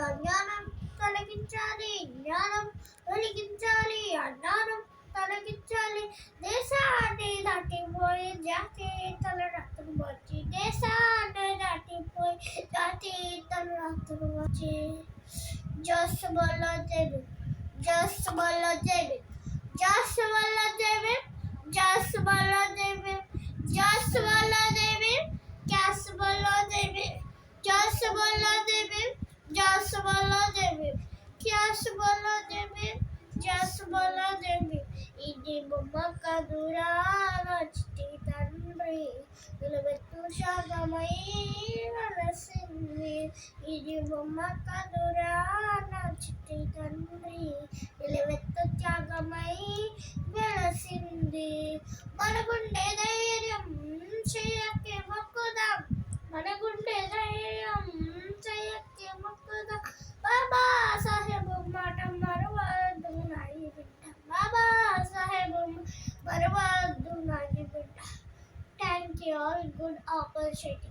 అజ్ఞానం తొలగించాలి, జ్ఞానం వెలిగించాలి, అజ్ఞానం తొలగించాలి. దేశాన్ని దాటిపోయి జాతీయతల రక్తం వచ్చి, దేశాన్ని దాటిపోయి జాతీయతల రక్తం వచ్చి. జోస్ బోలో జేబీ, జోస్ బోలో జేబీ, జోస్ బోలో జేబీ, జోస్ బోలో జేబీ, జోస్ బోలో జేబీ, క్యాస్ బోలో జేబీ, జోస్ బోలో జేబీ, జోస్ బోలో జేబీ, క్యాస్ బోలో జేబీ, జోస్ బోలో జేబీ. ఇది బొమ్మ కదురా నా చిట్టి తండ్రి, నిలబెట్టు శాగమై వెలసింది. ఇది బొమ్మ కదురా నా చిట్టి తండ్రి, నిలబెట్టు త్యాగమై వెలసింది. మనకుండే ధైర్యం చెయ్యకి మొక్కుదాం, మనకుండే ధైర్యం చెయ్యకి మొక్కుదాం. బాబా సాహెబ్ మాట మరవద్దు నాయి బిడ్డ, బాబా సాహెబ్ మరవద్దు నాయి బిడ్డ. Thank you all, good opportunity.